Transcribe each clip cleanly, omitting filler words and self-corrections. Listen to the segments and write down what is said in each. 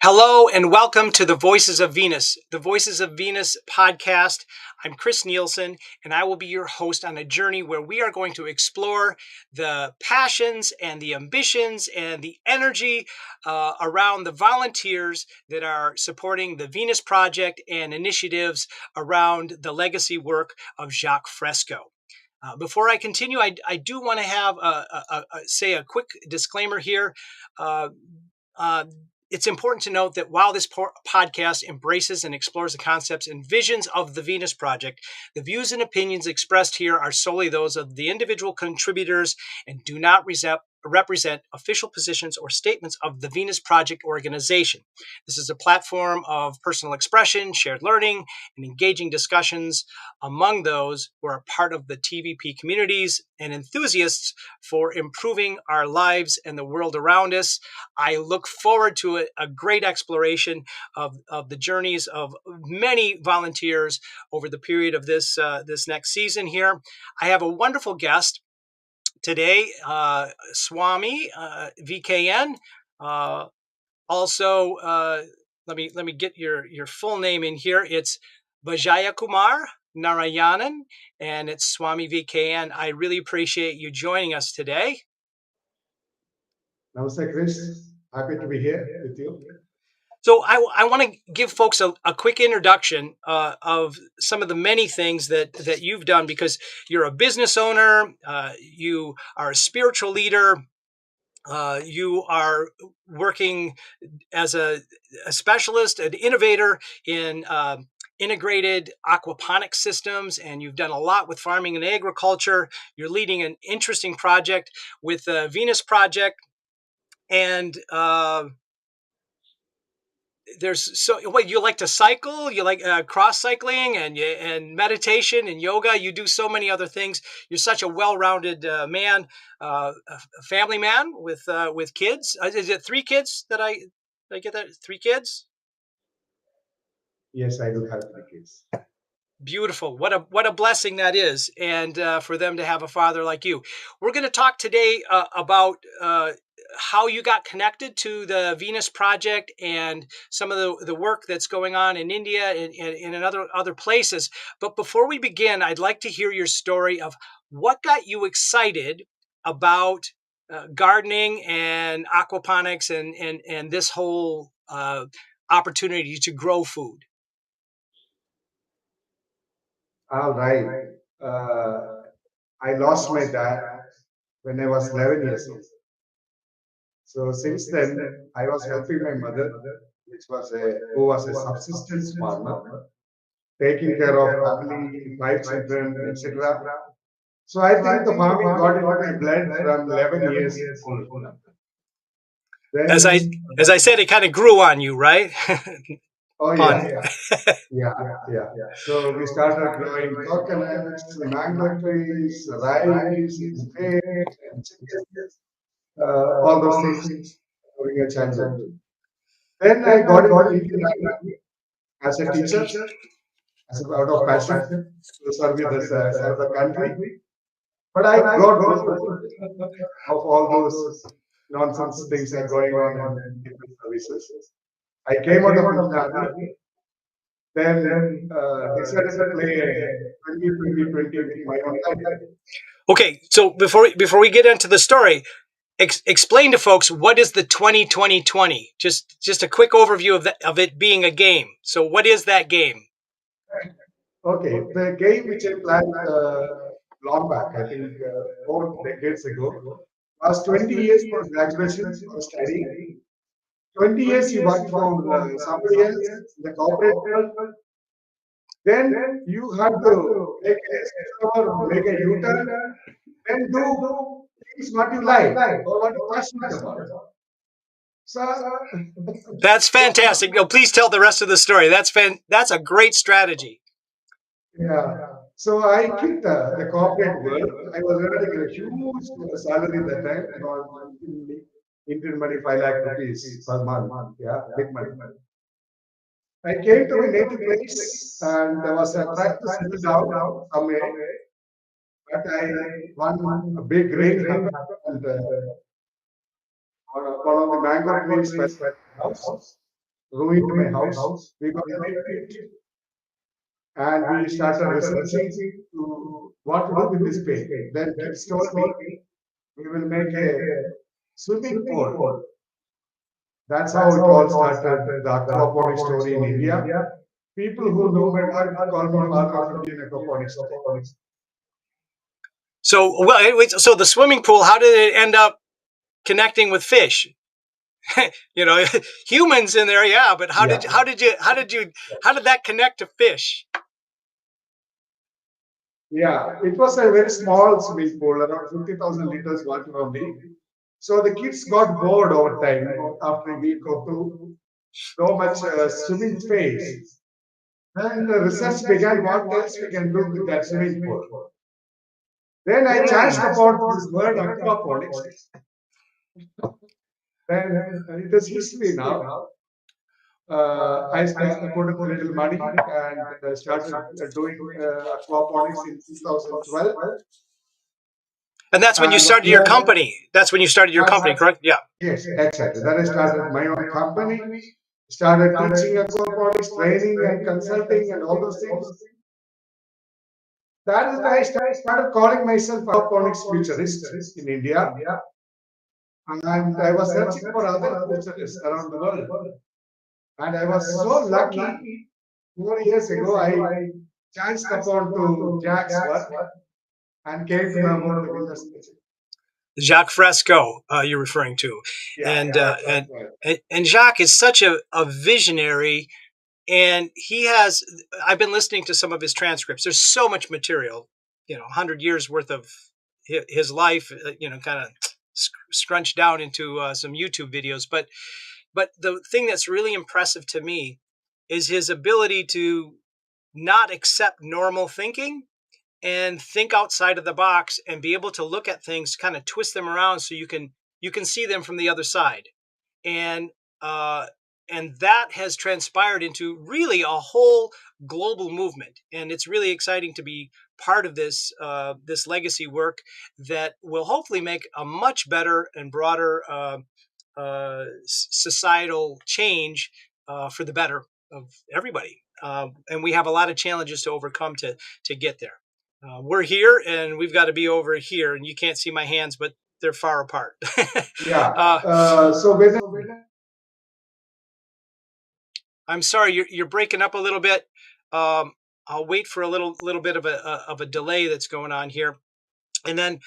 Hello and welcome to the Voices of Venus, the Voices of Venus podcast. I'm Chris Nielsen, and I will be your host on a journey where we are going to explore the passions and the ambitions and the energy around the volunteers that are supporting the Venus Project and initiatives around the legacy work of Jacque Fresco. Before I continue, I do want to have say a quick disclaimer here. Uh, uh, it's important to note that while this podcast embraces and explores the concepts and visions of the Venus Project, the views and opinions expressed here are solely those of the individual contributors and do not represent official positions or statements of the Venus Project organization. This is a platform of personal expression, shared learning, and engaging discussions among those who are part of the TVP communities and enthusiasts for improving our lives and the world around us. I look forward to a great exploration of the journeys of many volunteers over the period of this next season here. I have a wonderful guest today, Swamy VKN. Also, let me get your full name in here. It's Vijayakumar Narayanan, and it's Swamy VKN. I really appreciate you joining us today. Namaste, Chris. Happy to be here with you. So I want to give folks a quick introduction of some of the many things that you've done, because you're a business owner, you are a spiritual leader, you are working as a specialist, an innovator in integrated aquaponics systems, and you've done a lot with farming and agriculture. You're leading an interesting project with the Venus Project, and there's you like to cycle, you like cross cycling and meditation and yoga. You do so many other things. You're such a well-rounded man, a family man with kids. Is it 3 kids that I get that? 3 kids? Yes, I do have 3 kids. Beautiful. What a blessing that is, and for them to have a father like you. We're going to talk today about how you got connected to the Venus Project and some of the work that's going on in India and in other places. But before we begin, I'd like to hear your story of what got you excited about gardening and aquaponics and this whole opportunity to grow food. All right. I lost my dad when I was 11 years old. So since then, I was helping my mother, who was a subsistence farmer, taking care of family, 5 children, etc. So I think the farming got into my blood from 11 years old. Then, as I said, it kind of grew on you, right? Oh yeah. So we started growing coconuts, mango trees, rice, grapes, and chickens, all those things during a childhood. Then I got into Indian Army as a teacher, out of passion to serve the country. But I got bored of all those nonsense things are going on in different services. I came out of Indian Army, then decided to play 2020 with my own life. Okay, so before we get into the story, explain to folks what is the 2020. Just a quick overview of it being a game. So what is that game? Okay, the game which I planned long back, I think 4 decades ago, was 20 years for graduation for studying. 20 years you work for somebody else in the corporate world. Then you have to make a switch over, make a U-turn, then do things what you like or what you're passionate about. So That's fantastic. No, please tell the rest of the story. That's a great strategy. yeah. So I quit the corporate world. I was earning a huge salary that time, around Indian money 5 lakh rupees per month. Yeah, big money. I came to my native place and there was a trying to settle down somewhere, but one a big rain happened and one of the mango trees fell in the house. ruined my house. We got a big pit and we started researching to what to do with this pit. Then kids told me we will make a swimming pool. That's how it all started, the aquaponics story in India. People who know my work call me father of Indian aquaponics today. So, well, so the swimming pool, how did it end up connecting with fish? You know, humans in there, yeah, but how did that connect to fish? Yeah, it was a very small swimming pool, around 50,000 liters water only. So the kids got bored over time after a week or two. So much swimming phase. Then the research began what else we can do with that swimming pool. Then I chanced upon this word aquaponics. Then it is history now. I put up a little money and started doing aquaponics in 2012. And that's when you started your company. That's when you started your company, correct? Yeah. Yes, exactly. Then I started my own company, started teaching aquaponics, training and consulting and all those things. That is when I started calling myself aquaponics futurist in India. And I was searching for other futurists around the world. And I was so lucky 4 years ago, I chanced upon to Jacque's work and came to know about the Venus project. Jacque Fresco, you're referring to, and Jacque is such a visionary, and he has. I've been listening to some of his transcripts. There's so much material, 100 years worth of his life, kind of scrunched down into some YouTube videos. But the thing that's really impressive to me is his ability to not accept normal thinking and think outside of the box and be able to look at things, kind of twist them around so you can see them from the other side. And that has transpired into really a whole global movement. And it's really exciting to be part of this this legacy work that will hopefully make a much better and broader societal change for the better of everybody. And we have a lot of challenges to overcome to get there. We're here and we've got to be over here, and you can't see my hands, but they're far apart. Yeah. So when I'm sorry, you're breaking up a little bit. I'll wait for a little bit of a delay that's going on here, and then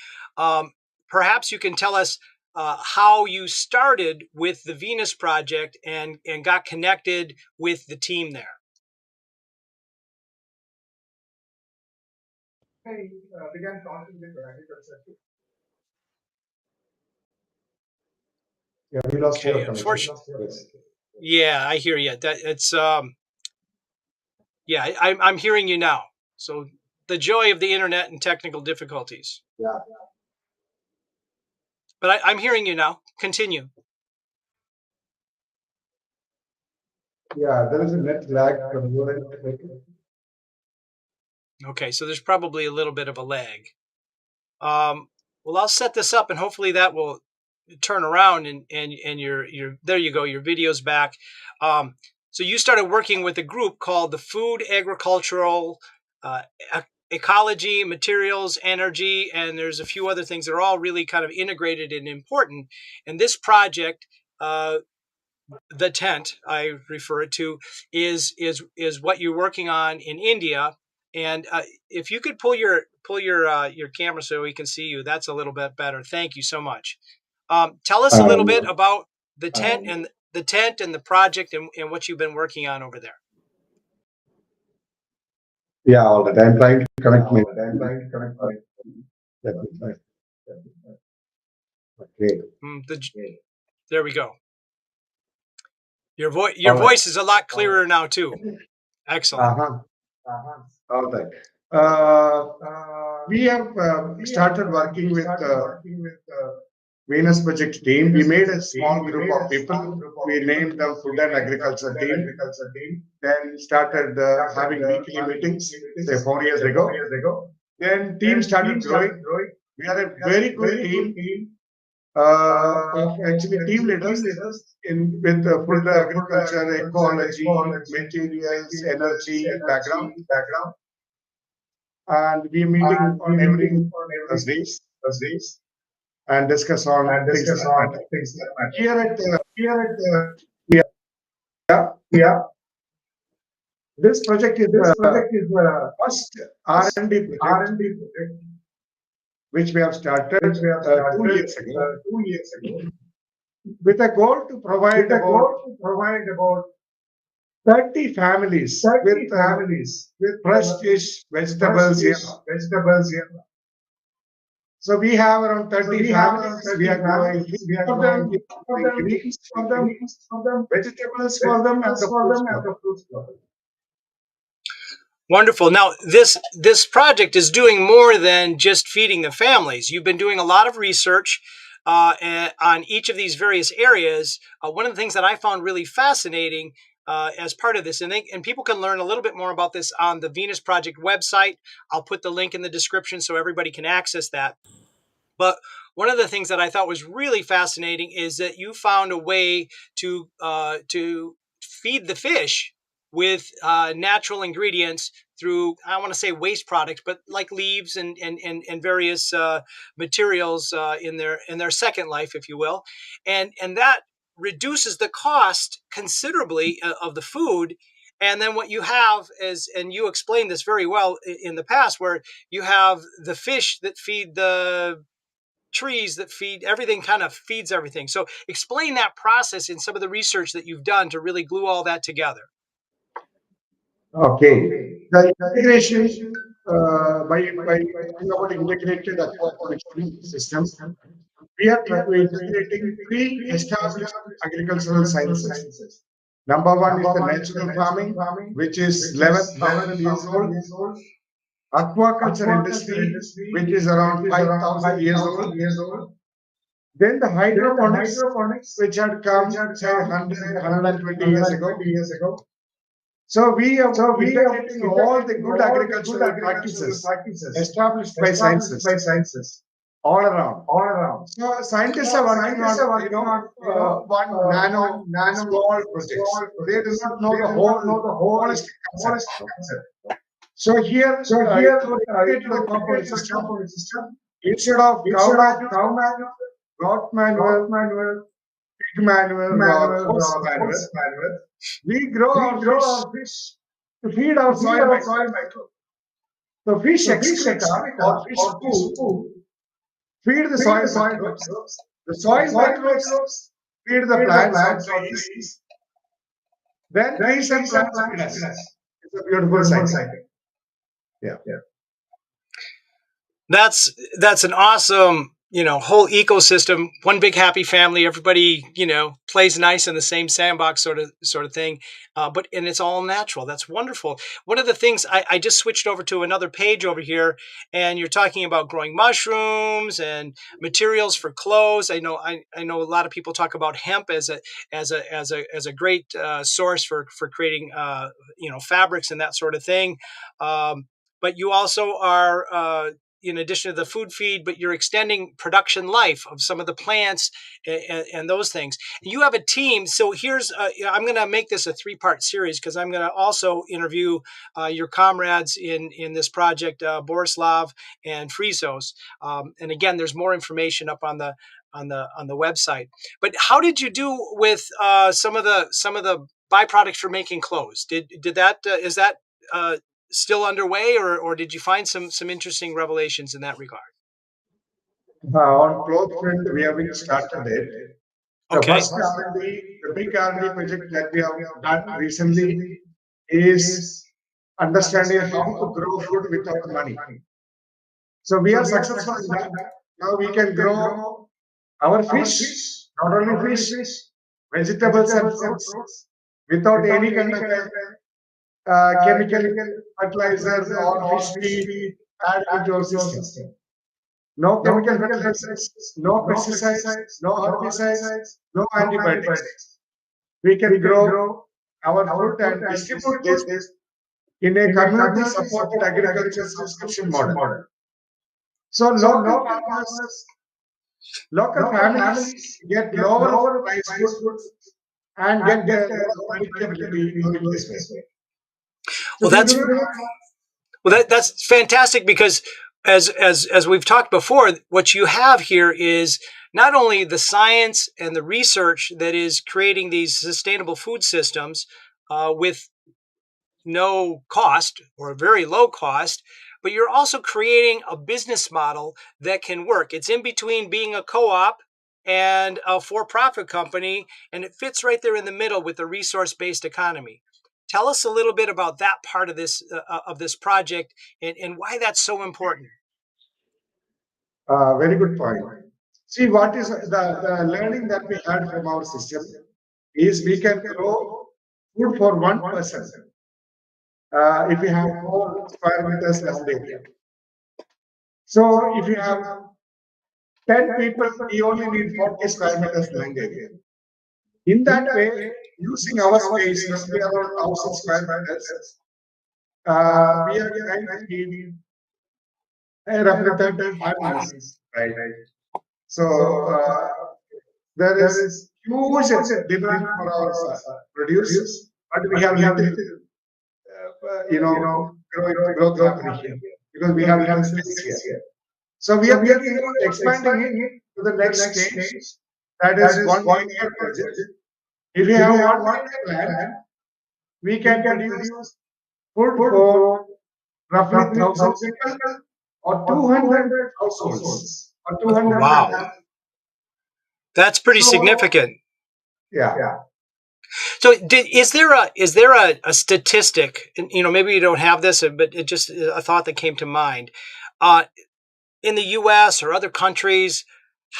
perhaps you can tell us how you started with the Venus project and got connected with the team there. I began talking with agriculture. Yeah, we lost your connection. Yes. Yeah, I hear you. That it's yeah, I'm hearing you now. So the joy of the internet and technical difficulties. Yeah. But I'm hearing you now. Continue. Yeah, there is a net lag from your end. Okay, so there's probably a little bit of a lag. Well, I'll set this up, and hopefully that will turn around, and your there you go, your video's back. So you started working with a group called the Food Agricultural Ecology, Materials, Energy, and there's a few other things that are all really kind of integrated and important. And this project, the tent I refer it to, is what you're working on in India. And if you could pull your camera so we can see you, that's a little bit better. Thank you so much. Tell us a little bit about the tent and the project and what you've been working on over there. Yeah, all right. I'm trying to connect my. Okay. There we go. Your voice is a lot clearer now too. Excellent. All right. We have started working with Venus Project team. We made a small group of people. We named them Food and Agriculture team. Then started having weekly meetings, say 4 years ago. Then team started growing. We are a very good team. of actually team leaders with food agriculture, ecology, materials, energy background, and we meeting on every Thursdays and discuss on things that matter. Here at yeah, this project is first R&D project which we have started 2 years ago with a goal to provide about 30 families with fresh fish, vegetables here. So we have around 30 families. We are growing fish for them, we are growing greens for them, vegetables for them, and the fruits for them. Wonderful. Now, this project is doing more than just feeding the families. You've been doing a lot of research on each of these various areas. One of the things that I found really fascinating as part of this, and people can learn a little bit more about this on the Venus Project website. I'll put the link in the description so everybody can access that. But one of the things that I thought was really fascinating is that you found a way to feed the fish with natural ingredients through, I want to say waste products, but like leaves and various materials in their second life, if you will, and that reduces the cost considerably of the food. And then what you have is, and you explained this very well in the past, where you have the fish that feed the trees that feed everything, kind of feeds everything. So explain that process in some of the research that you've done to really glue all that together. Okay. The integration by talking about integrated aquaponics system, we are integrating three established agricultural sciences. Number one is the natural farming, which is 11,000 years old. Aquaculture industry, which is around 5,000 years old. Then the hydroponics, which had come, say, 120 years ago. So we are integrating all the good agricultural practices established by sciences all around. So scientists are working on, one nano small projects. They do not know the whole holistic concept. So here, through integrated aquaponics system, instead of cow manure, goat manure, pig manure, or horse manure, we grow our fish to feed our soil microbes. So fish excreta or fish poo feed the soil microbes. The soil microbes feed the plants or trees. Then trees and plants feed us. It's a beautiful cycle. Yeah. That's an awesome, whole ecosystem, one big happy family. Everybody, plays nice in the same sandbox, sort of thing. And it's all natural. That's wonderful. One of the things I just switched over to another page over here, and you're talking about growing mushrooms and materials for clothes. I know a lot of people talk about hemp as a great source for creating fabrics and that sort of thing. But you also are in addition to the food feed, but you're extending production life of some of the plants and those things. You have a team. So here's, I'm going to make this a 3-part series because I'm going to also interview your comrades in this project, Borislav and Frisos. And again, there's more information up on the website. But how did you do with some of the byproducts for making clothes? Did that is that still underway, or did you find some interesting revelations in that regard? On cloth front, we have started it. The Okay. first R&D, the big R&D project that we have done recently is understanding how to grow food without money. So we are successful in that. Now we can grow our fish, not only fish, vegetables and fruits without any kind of chemical fertilizers or fish feed added into our system. No chemical fertilizers, no pesticides, no herbicides, no antibiotics. We can grow our food and distribute this in a community supported agriculture subscription model. So local farmers Local families get lower price food and get more predictability doing this way. So Well, we do not that's fantastic, because as we've talked before, what you have here is not only the science and the research that is creating these sustainable food systems with no cost or very low cost, but you're also creating a business model that can work. It's in between being a co-op and a for-profit company, and it fits right there in the middle with the resource-based economy. Tell us a little bit about that part of this project, and why that's so important. very good point. See, what is the learning that we had from our system is we can grow food for one person if we have 4 square meters land area. So if you have 10 people, we only need 40 square meters land area. In that way, using our space, roughly around 1,000 square meters, we are trying to feed roughly 30 families, right? So there is huge demand for our produce, but we have little, growth happening here because we have little space here. So we are thinking about expanding it to the next stage. That is 1 acre project. If we have 1 acre land, we can produce food for roughly 1,000 people or 200 households or 200 Wow, families. that's pretty So, significant. yeah. So, is there a statistic? And, maybe you don't have this, but it just a thought that came to mind. Uh, in the U.S. or other countries,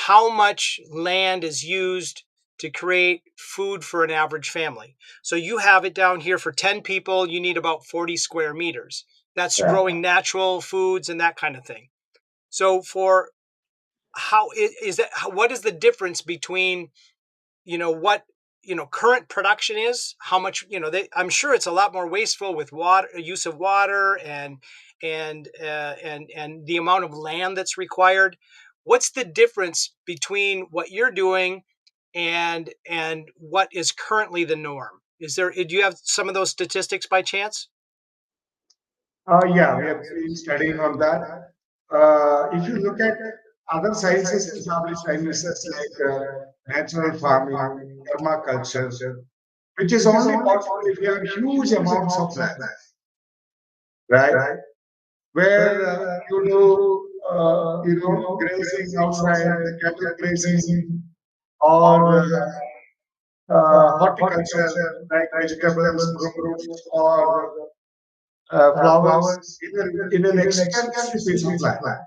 how much land is used to create food for an average family? So you have it down here for 10 people, you need about 40 square meters. That's Yeah. growing natural foods and that kind of thing. So for how is that? What is the difference between what current production is, how much I'm sure it's a lot more wasteful with water use of water and the amount of land that's required. What's the difference between what you're doing and what is currently the norm? Do you have some of those statistics by chance? Yeah, we have been studying on that. If you look at other sciences established sciences like natural farming, permaculture, which is only possible if you have huge amounts of land, right? Where you do, grazing outside, the cattle grazing, or horticulture like vegetables, fruits, or flowers in an extensive piece of land.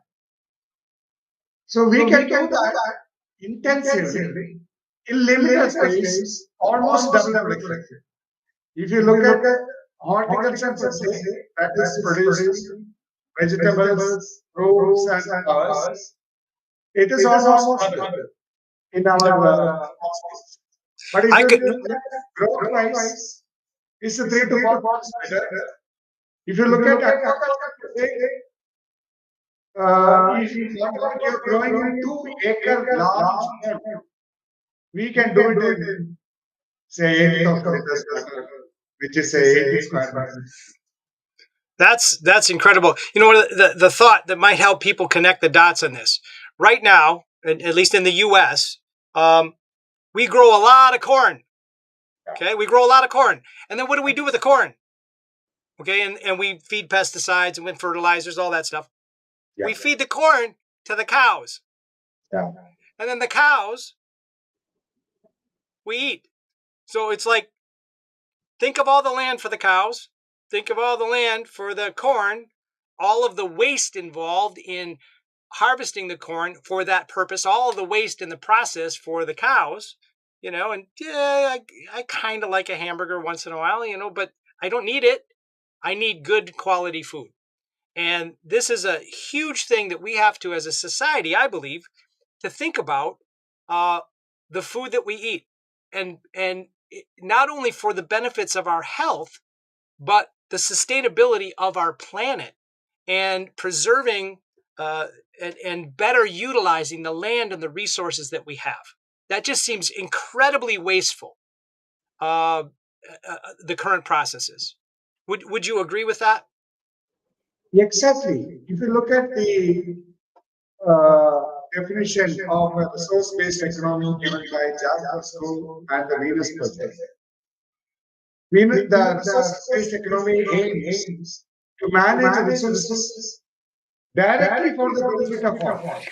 So we can do that intensively in limited space, almost double productivity. If you look at horticulture per se, that is producing vegetables, fruits, and flowers, it is almost double in our small space. But if I you could. look at growth wise, it's 3 to 4 times better. If you look at aquaculture per se, if whatever you're growing in 2 acre large pond, we can do it in say 80,000 liters water, which is say 80 square meters. That's incredible. The thought that might help people connect the dots on this. Right now, at least in the U.S., we grow a lot of corn. Okay, we grow a lot of corn, and then what do we do with the corn? Okay, and we feed pesticides and with fertilizers, all that stuff. Yeah. We feed the corn to the cows, Yeah. and then the cows we eat. So it's like, think of all the land for the cows, think of all the land for the corn, all of the waste involved in harvesting the corn for that purpose, all of the waste in the process for the cows, and yeah, I kind of like a hamburger once in a while, but I don't need it. I need good quality food. And this is a huge thing that we have to, as a society, I believe, to think about uh, the food that we eat, and not only for the benefits of our health, but the sustainability of our planet and preserving and better utilizing the land and the resources that we have. That just seems incredibly wasteful. The current processes. Would you agree with that? Exactly. If you look at the uh, definition of a resource-based economy given by Jacque Fresco and the Venus Project, the resource-based economy aims to manage resources directly for the benefit of all,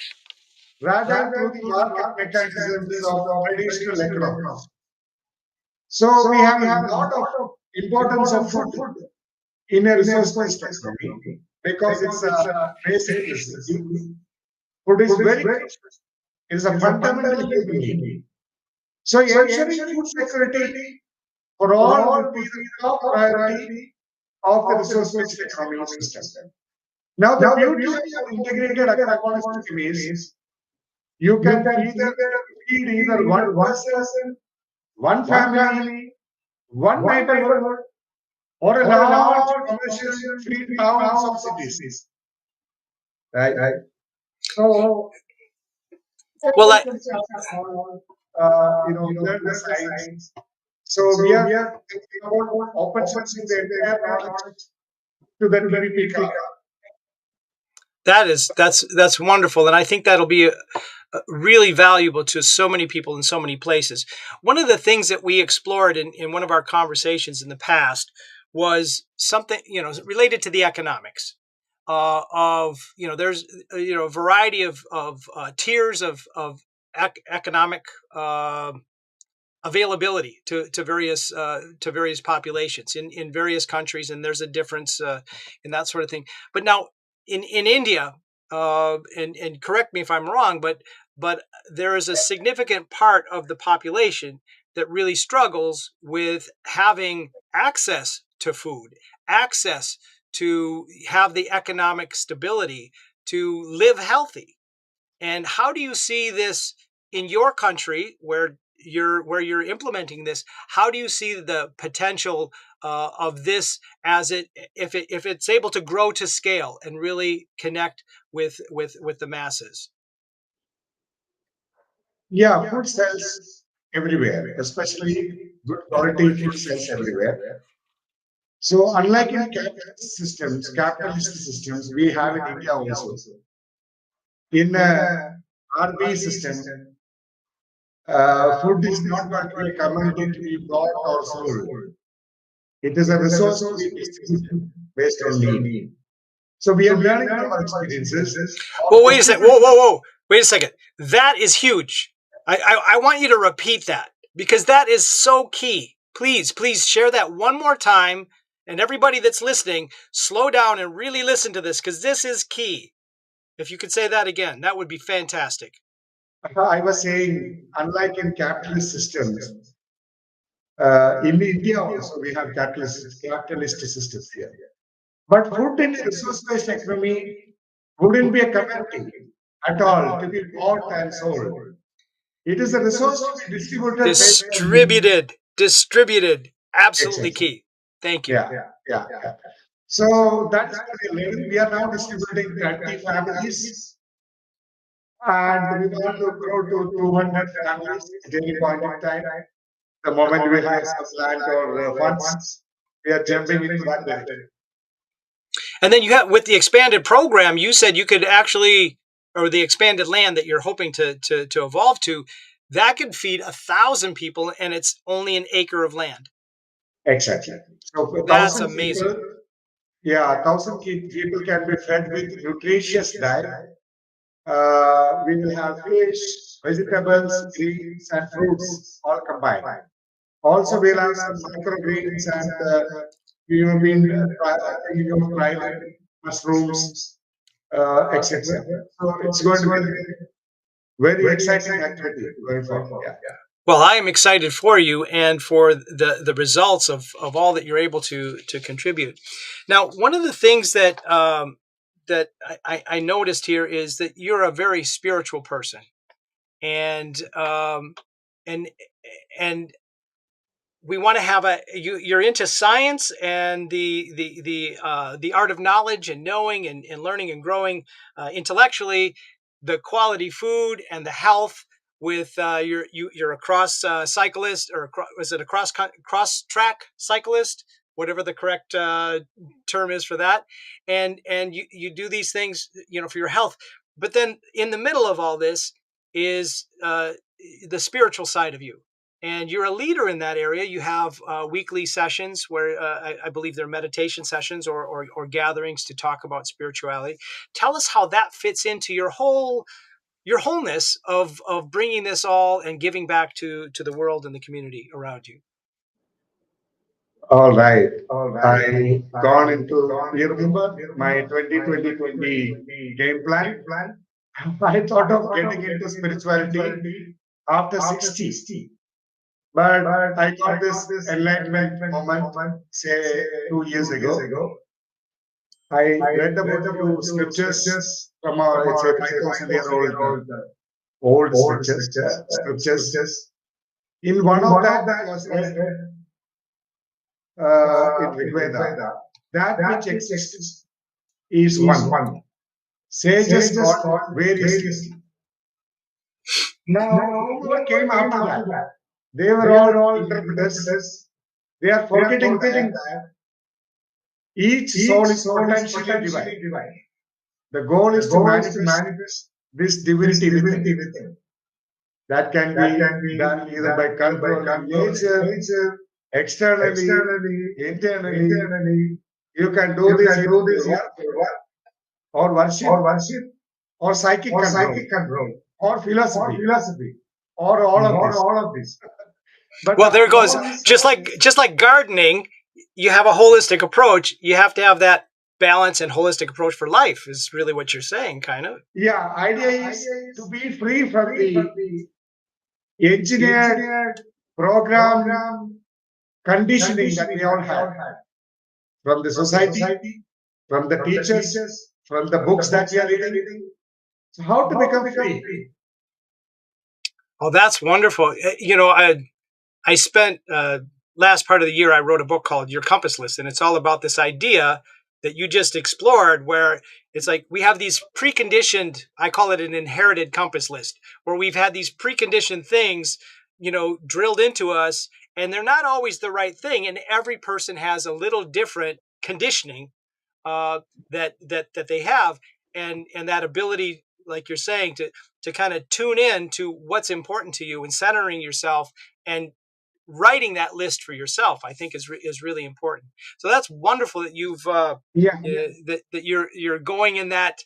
rather through the market mechanisms of traditional economies. So we have a lot of importance of food in a resource-based economy because it's a basic necessity. Food is very crucial. It is a fundamental human need. So ensuring food security for all would be the top priority of the resource-based economy system. Now, the beauty of our integrated aquaponics system is you can feed either one person, one family, one neighborhood, or a large commercial feed towns or cities. Right? So Well, everyone can start on, learn the science. So we are thinking about open sourcing the entire knowledge to the TVP car. that's wonderful, and I think that'll be really valuable to so many people in so many places. One of the things that we explored in one of our conversations in the past was something related to the economics of there's a variety of tiers of economic availability to various populations in various countries, and there's a difference in that sort of thing. But now in India, and correct me if I'm wrong, but there is a significant part of the population that really struggles with having access to food, access to have the economic stability to live healthy. And how do you see this in your country where you're implementing this? How do you see the potential of this as if it's able to grow to scale and really connect with the masses? Yeah, food sells everywhere, especially good quality food sells everywhere. So unlike in capitalist systems we have in India also, in RB system, food is not going to be a commodity to be bought or sold. It is a resource to be distributed based on need. So we are learning from our experiences. Well, wait a second. Whoa. Wait a second. That is huge. I want you to repeat that because that is so key. Please share that one more time. And everybody that's listening, slow down and really listen to this because this is key. If you could say that again, that would be fantastic. I was saying, unlike in capitalist systems, in India also we have capitalist systems here. But food in a resource-based economy wouldn't be a commodity at all to be bought and sold. It is a resource to be distributed based on need. Distributed. Absolutely Exactly. key. Thank you. Yeah. So that is what we are learning. We are now distributing 30 families, and we want to grow to 200 families at any point in time. The moment we have some land or funds, we are jumping into that direction. And then you have with the expanded program, you said you could actually, or the expanded land that you're hoping to evolve to, that could feed 1,000 people, and it's only an acre of land. Exactly. So for That's 1,000 amazing. people, yeah, 1,000 people can be fed with nutritious diet. We will have fish, vegetables, greens, and fruits all combined. Also, we'll have some microgreens, and we have been thinking of trialing mushrooms, etc. So it's going to be a very exciting activity going forward. Yeah. Well, I am excited for you and for the results of all that you're able to contribute. Now, one of the things that that I noticed here is that you're a very spiritual person, and and and we want to have you're into science and the art of knowledge and knowing and learning and growing intellectually, the quality food and the health with you're a cross cyclist, or was it a cross track cyclist, whatever the correct term is for that, and you do these things, for your health. But then in the middle of all this is the spiritual side of you, and you're a leader in that area. You have weekly sessions where I believe they're meditation sessions or gatherings to talk about spirituality. Tell us how that fits into your wholeness of bringing this all and giving back to the world and the community around you. All right. I gone into, you remember my 2020 game plan? I thought of getting into spirituality after 60. But I got this enlightenment moment, say 2 years ago. I read about few scriptures from our, it's a 5,000-year-old old scriptures. In one of that was read in Rigveda, that which exists is one. Sages call variously. Now, whoever came after that, they were all interpreters. They are forgetting that each soul is potentially divine. The goal is to manifest this divinity within. That can be done either by controlling nature, externally, internally. You can do this either through work, or worship, or psychic control, or philosophy, or all of this. But well, there goes, just like gardening, you have a holistic approach. You have to have that balance and holistic approach for life, is really what you're saying, kind of. Yeah, idea is to be free from the engineered program conditioning that we all have from the society, from the teachers, from the books that we are reading. So how to become free? Oh, that's wonderful. I spent last part of the year, I wrote a book called Your Compass List, and it's all about this idea that you just explored, where it's like we have these preconditioned, I call it an inherited compass list, where we've had these preconditioned things, drilled into us, and they're not always the right thing. And every person has a little different conditioning that they have, and that ability, like you're saying, to kind of tune in to what's important to you and centering yourself and writing that list for yourself, I think is really important. So that's wonderful that you've that you're going in that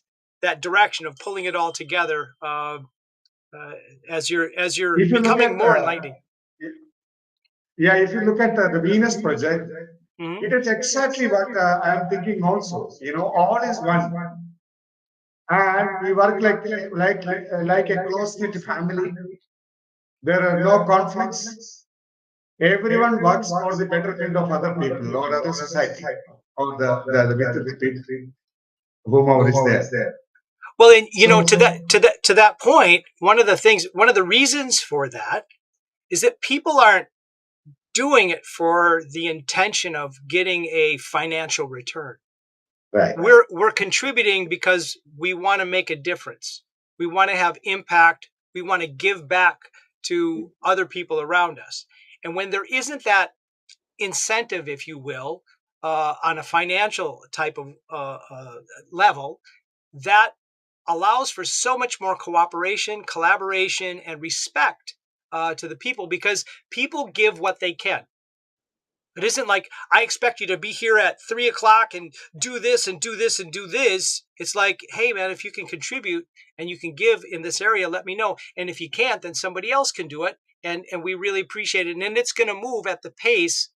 direction of pulling it all together as you're becoming more enlightened. Yeah, if you look at the Venus project, it is exactly what I am thinking also. All is one, and we work like a close-knit family. There are no conflicts. Everyone works for the betterment of other people or other society or the with whomever is there. Well, and to that point, one of the reasons for that is that people aren't doing it for the intention of getting a financial return. Right. We're contributing because we want to make a difference. We want to have impact. We want to give back to other people around us. And when there isn't that incentive, if you will, on a financial type of level, that allows for so much more cooperation, collaboration, and respect to the people, because people give what they can. It isn't like, I expect you to be here at 3:00 and do this and do this and do this. It's like, hey man, if you can contribute and you can give in this area, let me know. And if you can't, then somebody else can do it. And we really appreciate it. And it's going to move at the pace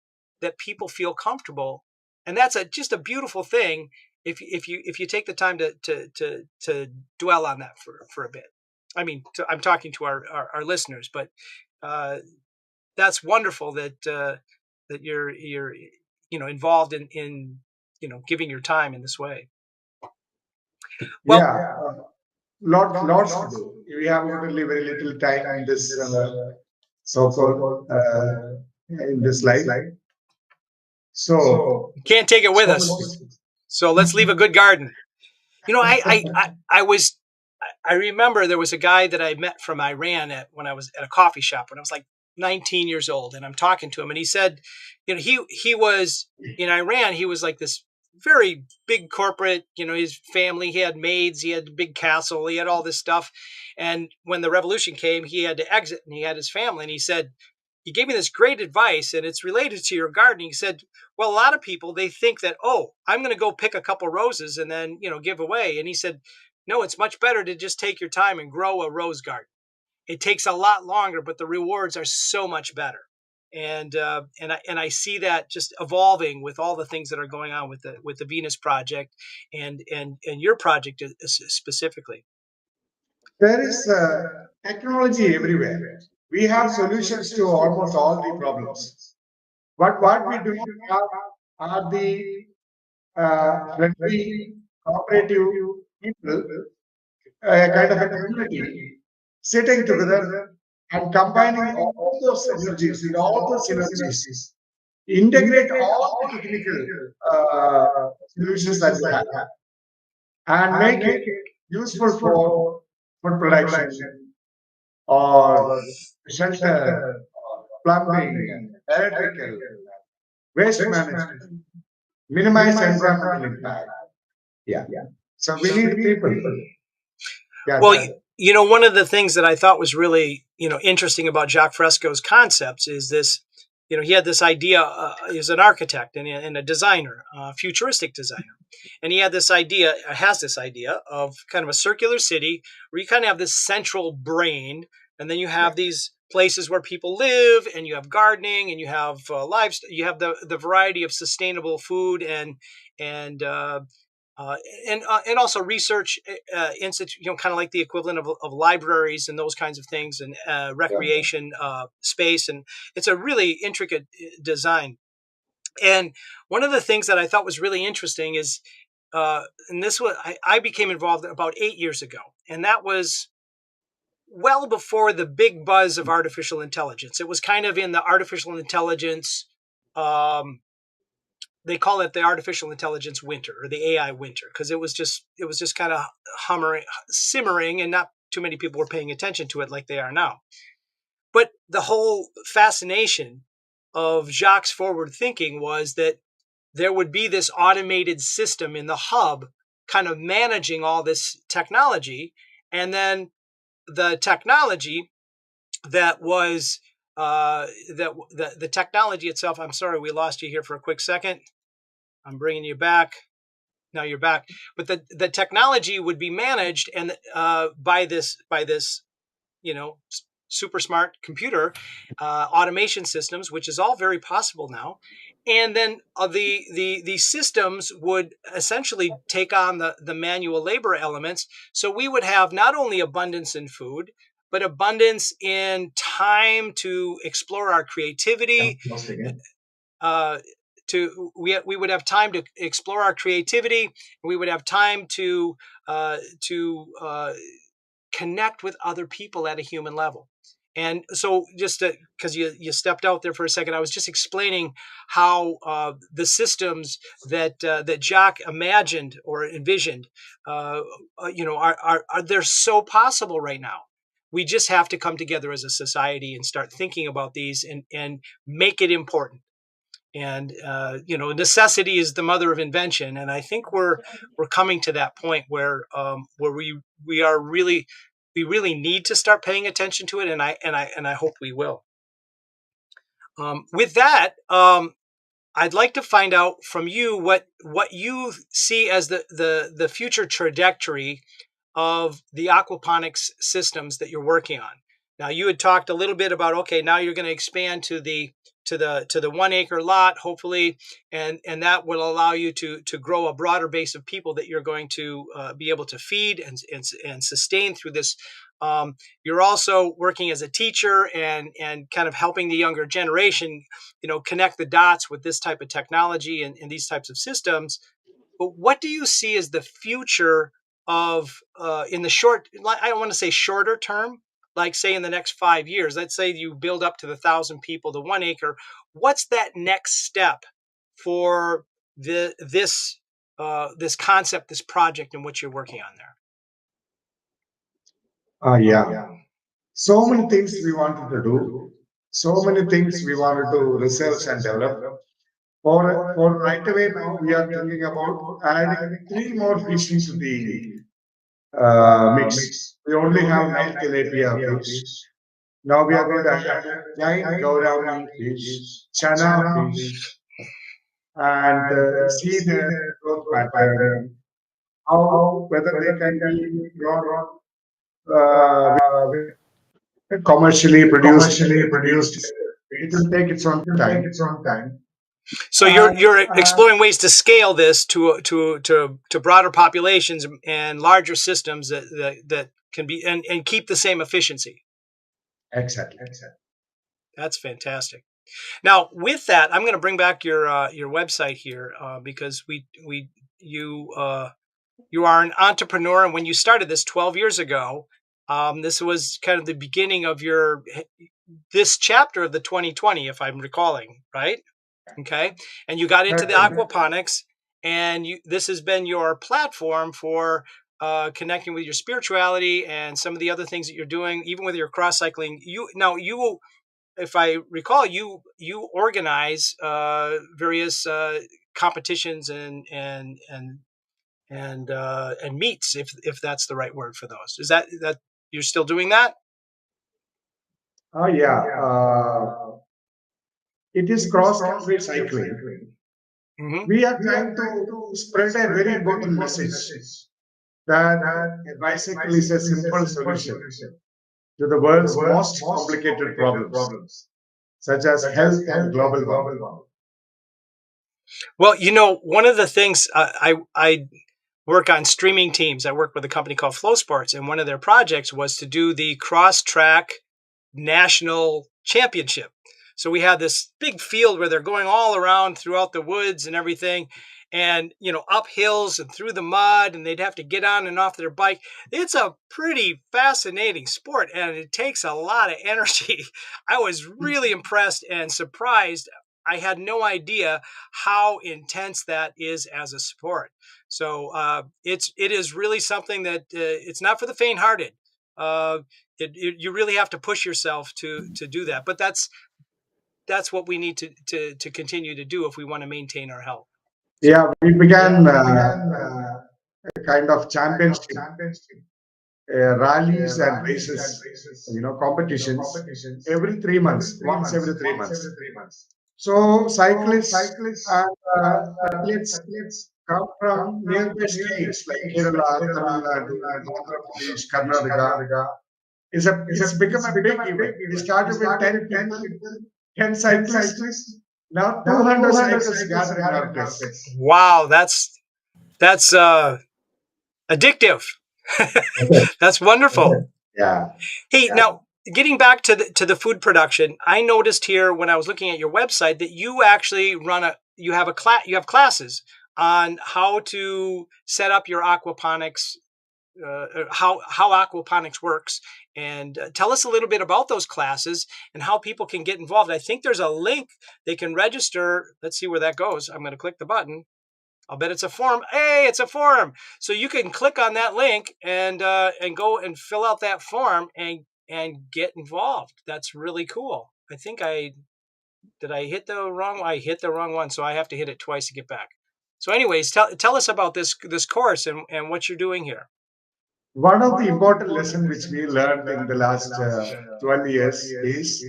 that people feel comfortable. And that's just a beautiful thing if you take the time to dwell on that for a bit. I mean, I'm talking to our listeners, but that's wonderful that you're involved in giving your time in this way. Well, yeah, lots to do. We have only very little time in this so-called in this life. So you can't take it with us. So let's leave a good garden. You know, I remember there was a guy that I met from Iran when I was at a coffee shop when I was like 19 years old, and I'm talking to him, and he said, you know, he was in Iran. He was like this very big corporate, you know, his family, he had maids, he had a big castle, he had all this stuff. And when the revolution came, he had to exit, and he had his family. And he said, he gave me this great advice, and it's related to your gardening. He said, well, a lot of people, they think that, oh, I'm going to go pick a couple roses and then, you know, give away. And he said, no, it's much better to just take your time and grow a rose garden. It takes a lot longer, but the rewards are so much better. And I see that just evolving with all the things that are going on with the Venus project and your project specifically. there is technology everywhere. We have solutions to almost all the problems. But what we do not have are the friendly, cooperative people, kind of a community sitting together and combining all those energies and all those synergies, integrate all the technical uh, solutions that we have, and make it useful for food production or shelter, plumbing, electrical, waste management, minimize environmental impact. Yeah. So we need people. Yeah. Well, you know, one of the things that I thought was really, you know, interesting about Jacque Fresco's concepts is this, you know, he had this idea, he's an architect and a designer, a futuristic designer. And he had this idea, has this idea of kind of a circular city where you kind of have this central brain, and then you have these places where people live, and you have gardening, and you have livestock, you have the variety of sustainable food and uh, and also research institute, you know, kind of like the equivalent of libraries and those kinds of things, and recreation space, and it's a really intricate design. And one of the things that I thought was really interesting is, and this was I became involved about 8 years ago, and that was well before the big buzz of artificial intelligence. It was kind of in the artificial intelligence. Um, they call it the artificial intelligence winter or the AI winter because it was just kind of simmering, and not too many people were paying attention to it like they are now. But the whole fascination of Jacque's forward thinking was that there would be this automated system in the hub kind of managing all this technology, and then the technology that was the technology itself. I'm sorry, we lost you here for a quick second. I'm bringing you back. Now you're back. But the technology would be managed and by this you know, super smart computer automation systems, which is all very possible now. And then the systems would essentially take on the manual labor elements. So we would have not only abundance in food, but abundance in time to explore our creativity. Uh, we would have time to explore our creativity. We would have time to connect with other people at a human level. And so, just because you stepped out there for a second, I was just explaining how the systems that Jacque imagined or envisioned, you know, are they're so possible right now. We just have to come together as a society and start thinking about these and make it important. And you know, necessity is the mother of invention, and I think we're coming to that point where we are really we really need to start paying attention to it, and I hope we will. With that, I'd like to find out from you what you see as the future trajectory of the aquaponics systems that you're working on. Now, you had talked a little bit about, okay, now you're going to expand to the 1 acre lot, hopefully, and that will allow you to grow a broader base of people that you're going to be able to feed and sustain through this. You're also working as a teacher and kind of helping the younger generation, you know, connect the dots with this type of technology and these types of systems. But what do you see as the future of in the short? I don't want to say shorter term, like say in the next 5 years, let's say you build up to the 1,000 people, the 1 acre, what's that next step for this concept, this project, and what you're working on there? Yeah. So many things we wanted to do. So many things we wanted to research and develop. For right away now, we are thinking about adding three more fish into the mix. We only have Nile tilapia fish. Now we are going to add giant gaurami fish, chana fish, and see their growth pattern, how whether they can be grown commercially produced. It will take its own time. So you're exploring ways to scale this to broader populations and larger systems that can be and keep the same efficiency. Exactly. That's fantastic. Now, with that, I'm going to bring back your website here because you are an entrepreneur, and when you started this 12 years ago, this was kind of the beginning of this chapter of the 2020, if I'm recalling right. Okay, and you got into the aquaponics, and this has been your platform for connecting with your spirituality and some of the other things that you're doing, even with your cross cycling. If I recall, you organize various competitions and meets, if that's the right word for those. Is that you're still doing that? Oh yeah, it is cross country cycling. Mm-hmm. We are trying to spread a very important message that a bicycle is a simple solution to the world's most complicated problems, such as health and global warming. Well, one of the things I work on streaming teams. I work with a company called Flow Sports, and one of their projects was to do the cross track national championship. So we had this big field where they're going all around throughout the woods and everything, and up hills and through the mud, and they'd have to get on and off their bike. It's a pretty fascinating sport, and it takes a lot of energy. I was really impressed and surprised. I had no idea how intense that is as a sport. So it is really something that it's not for the faint-hearted. You really have to push yourself to do that. But that's what we need to continue to do if we want to maintain our health. Yeah, we began a kind of championship, rallies and races, competitions every 3 months, once every 3 months. So cyclists and athletes come from nearby states like Kerala, Tamil Nadu, Andhra Pradesh, Karnataka. It's become a big event. We started with 10 people, 10 cyclists. Now 200 cyclists gather in our place. Wow, that's addictive. That's wonderful. Yeah. Hey, now getting back to the food production, I noticed here when I was looking at your website that you actually you have classes on how to set up your aquaponics, how aquaponics works, and tell us a little bit about those classes and how people can get involved. I think there's a link they can register. Let's see where that goes. I'm going to click the button. I'll bet it's a form. Hey, it's a form. So you can click on that link and go and fill out that form and get involved. That's really cool. I think I hit the wrong. I hit the wrong one, so I have to hit it twice to get back. So, anyways, tell us about this course and what you're doing here. One of the important lessons which we learned in the last 12 years is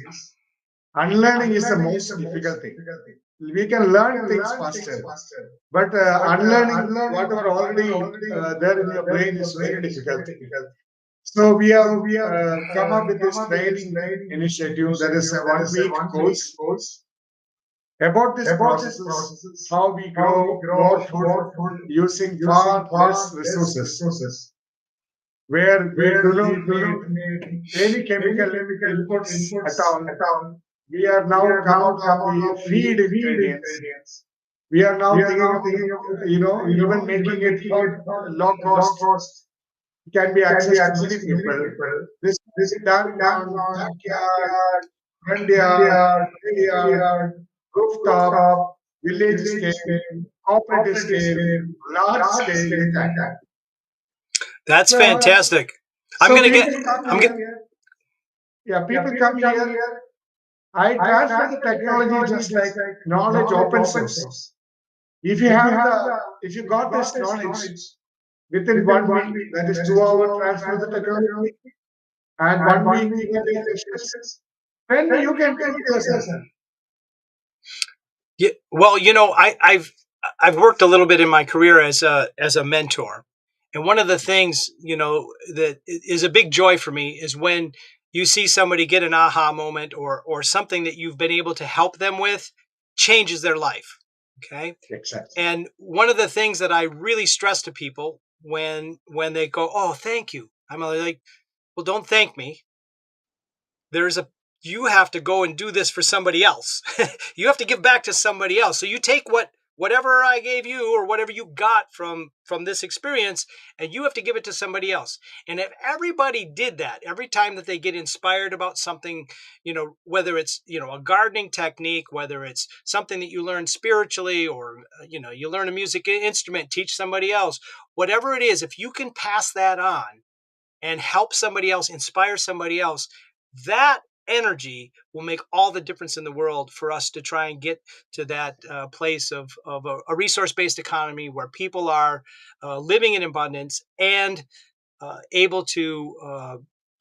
unlearning is the most difficult thing. We can learn things faster, but unlearning whatever already there in your brain is very difficult. So we have come up with this training initiative. There is a 1 week course about this processes, how we grow more food using far less resources, where we do not need any chemical inputs at all. We are now come out of the feed ingredients. We are now thinking about, even making it for low cost, can be accessed to many people. This This is done on backyard, front yard, backyard, rooftop, village scale, cooperative scale, large scale, like that. That's fantastic. I'm So gonna get. people come I'm get. here. Yeah, people come here. I transfer the technology just like knowledge open source. If you have if you got this knowledge within 1 week, that is 2 hour transfer the technology, and 1 week Q&A sessions, then you can do it yourself. Yeah, well, I've worked a little bit in my career as a mentor, and one of the things that is a big joy for me is when you see somebody get an aha moment, or something that you've been able to help them with changes their life. Okay, Exactly. and one of the things that I really stress to people when they go, "Oh, thank you," I'm like, "Well, don't thank me. there's a You have to go and do this for somebody else. You have to give back to somebody else. So you take whatever I gave you, or whatever you got from this experience, and you have to give it to somebody else. And if everybody did that, every time that they get inspired about something, whether it's a gardening technique, whether it's something that you learn spiritually, or you learn a music instrument, teach somebody else, whatever it is, if you can pass that on and help somebody else, inspire somebody else, that energy will make all the difference in the world for us to try and get to that place of a resource-based economy where people are living in abundance and able to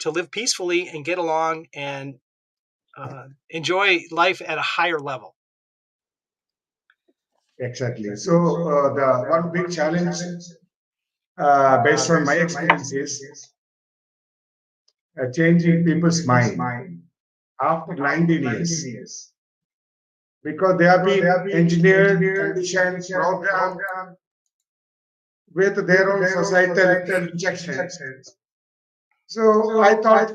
live peacefully and get along and enjoy life at a higher level. Exactly. So the one big challenge, based on my experience, is changing people's mind after 19 years, because they have been engineered, conditioned, programmed with their own societal injections. So I thought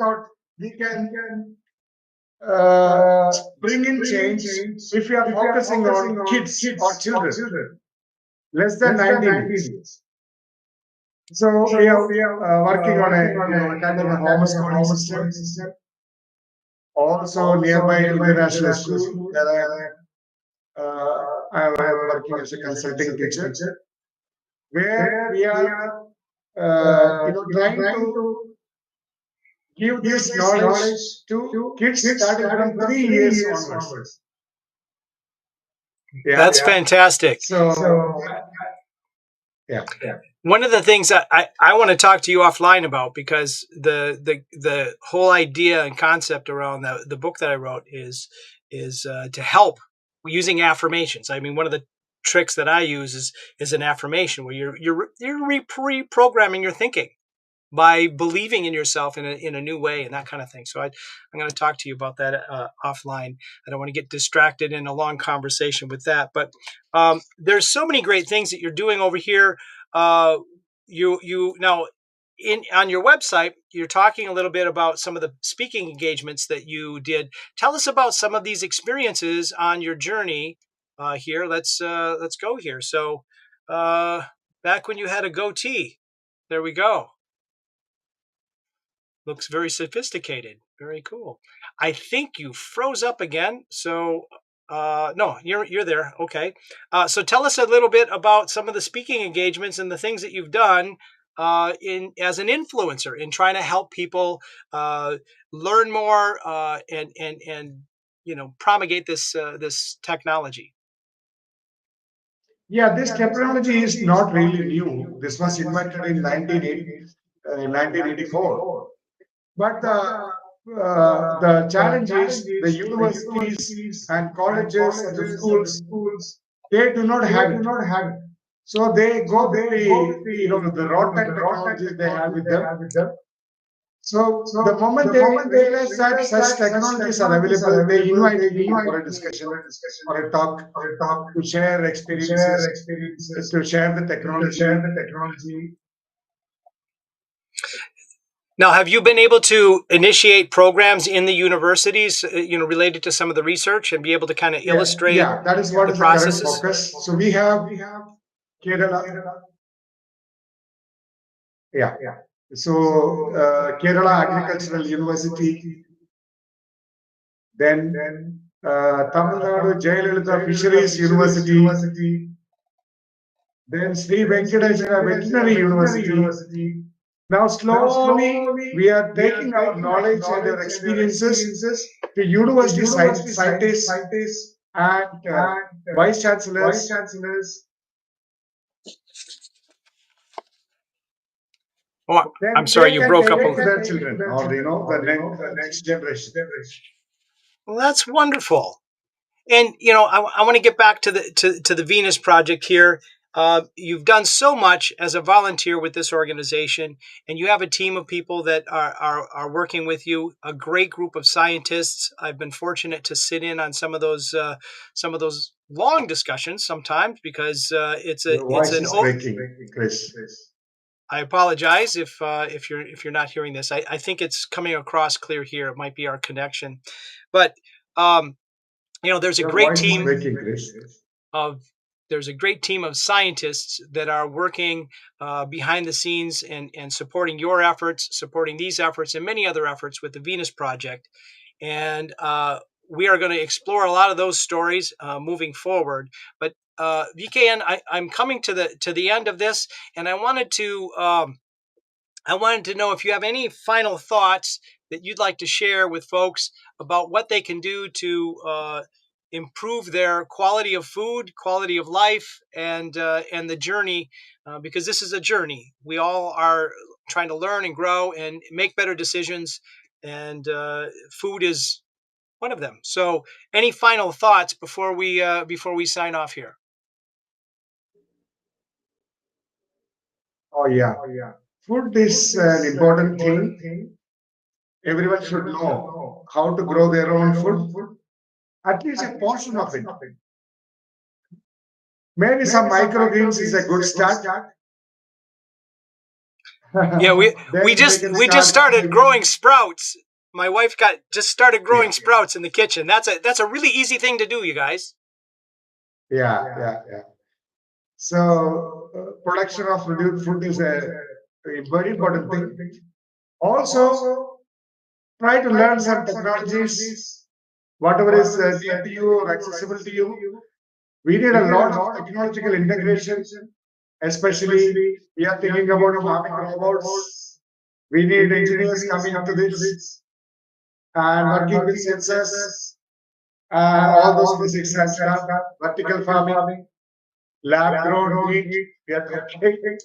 we can uh, bring in change if we are focusing on kids or children less than 19 years. So we are working on a kind of a homeschooling system. Also nearby international school that I'm working as a consulting teacher, where we are trying to give this knowledge to kids starting from 3 years onwards. Yeah. That's fantastic. So yeah. One of the things that I want to talk to you offline about, because the whole idea and concept around the book that I wrote is to help using affirmations. I mean, one of the tricks that I use is an affirmation where you're reprogramming your thinking by believing in yourself in a new way and that kind of thing. So I'm going to talk to you about that offline. I don't want to get distracted in a long conversation with that, but there's so many great things that you're doing over here. You now on your website, you're talking a little bit about some of the speaking engagements that you did. Tell us about some of these experiences on your journey here. Let's go here. So back when you had a goatee, there we go. Looks very sophisticated. Very cool. I think you froze up again. So no, you're there. Okay. So tell us a little bit about some of the speaking engagements and the things that you've done in as an influencer in trying to help people learn more and promulgate this technology. Yeah, this technology is not really new. This was invented in 1984. But the challenge is the universities and colleges and the schools, they do not have it. So they go with the rotten technologies they have with them. So the moment they realize that such technologies are available, they invite me for a discussion or a talk to share experiences, to share the technology. Now, have you been able to initiate programs in the universities, related to some of the research, and be able to kind of illustrate? Yeah, that is what the is the current processes? focus. So we have Kerala. Yeah. So Kerala Agricultural University, then Tamil Nadu Jayalalitha Fisheries University, then Sri Venkateswara Veterinary University. Now, slowly, we are taking our knowledge and our experiences to university scientists and vice chancellors. Oh, I'm Then sorry, they you can broke take up a it to little. their children or the next generation. Well, that's wonderful. And I want to get back to the Venus Project here. You've done so much as a volunteer with this organization, and you have a team of people that are working with you. A great group of scientists. I've been fortunate to sit in on some of those long discussions sometimes because Your it's voice an. is breaking, Chris. I apologize if you're not hearing this. I think it's coming across clear here. It might be our connection, but um, there's a Your great voice is team breaking, Chris. of there's a great team of scientists that are working behind the scenes and supporting your efforts, supporting these efforts, and many other efforts with the Venus Project. And we are going to explore a lot of those stories moving forward. But VKN, I'm coming to the end of this, and I wanted to know if you have any final thoughts that you'd like to share with folks about what they can do to improve their quality of food, quality of life, and the journey, because this is a journey. We all are trying to learn and grow and make better decisions, and food is one of them. So, any final thoughts before we sign off here? Oh, yeah. Food is an important thing. Everyone should know how to grow their own food, at least a portion of it. Maybe some microgreens is a good start. Yeah, Then they can we just start. started growing sprouts. My wife got just started growing Yeah, sprouts in the kitchen. That's a really easy thing to do, you guys. yeah. So, production of food is a very important thing. Also, try to learn some technologies, whatever is near to you or accessible to you. We need a lot of technological integration, especially we are thinking about farming robots. We need engineers coming into this and working with sensors, all those physics and stuff, vertical farming, lab grown meat. We are talking.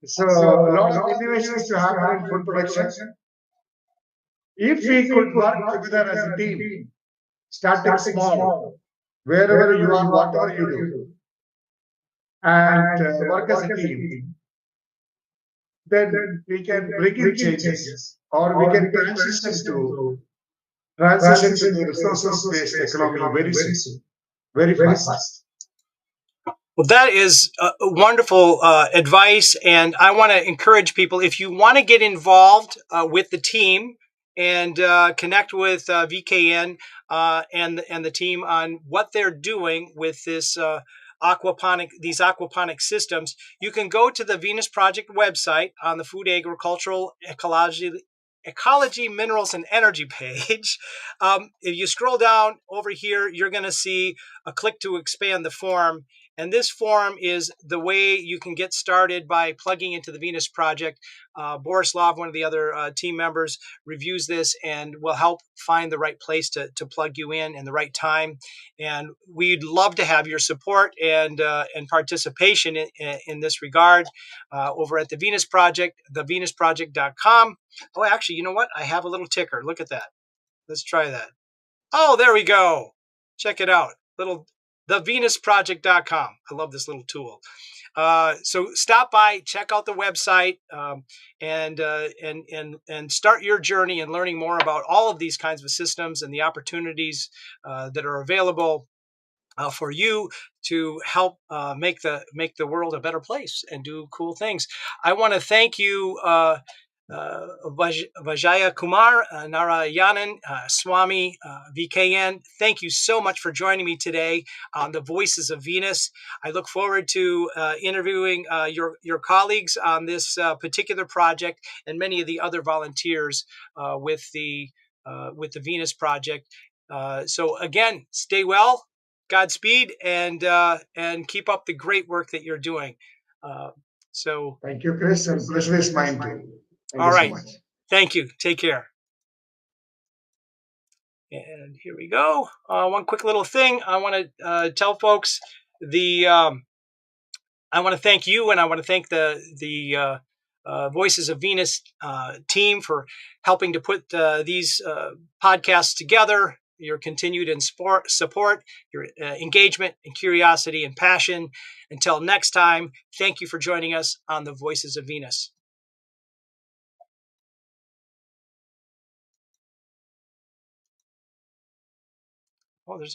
So a lot of innovations to happen in food production. If we could work together as a team, starting small, wherever you are, whatever you do, and work as a team, then we can bring in changes, or we can transition to the resources based economy very soon, very fast. Well, that is wonderful advice, and I want to encourage people, if you want to get involved with the team and connect with VKN and the team on what they're doing with this these aquaponic systems, you can go to the Venus Project website on the Food Agricultural Ecology, Minerals, and Energy page. If you scroll down over here, you're going to see a click to expand the form. And this form is the way you can get started by plugging into the Venus Project. Borislav, one of the other team members, reviews this and will help find the right place to plug you in the right time. And we'd love to have your support and participation in this regard over at the Venus Project, thevenusproject.com. Oh, actually, you know what? I have a little ticker. Look at that. Let's try that. Oh, there we go. Check it out. Little thevenusproject.com. I love this little tool. So stop by, check out the website, and start your journey in learning more about all of these kinds of systems and the opportunities that are available for you to help make the world a better place and do cool things. I want to thank you. Vijaya Kumar Narayanan, Swamy VKN. Thank you so much for joining me today on the Voices of Venus. I look forward to interviewing your colleagues on this particular project and many of the other volunteers with the Venus Project. So again, stay well, Godspeed, and keep up the great work that you're doing. So thank you, Chris, and pleasure is mine too. Thank all you so right. much. Thank you. Take care. And here we go. One quick little thing I want to tell folks: I want to thank you, and I want to thank the Voices of Venus team for helping to put these podcasts together. Your continued support, your engagement and curiosity and passion. Until next time, thank you for joining us on the Voices of Venus. Oh, there's a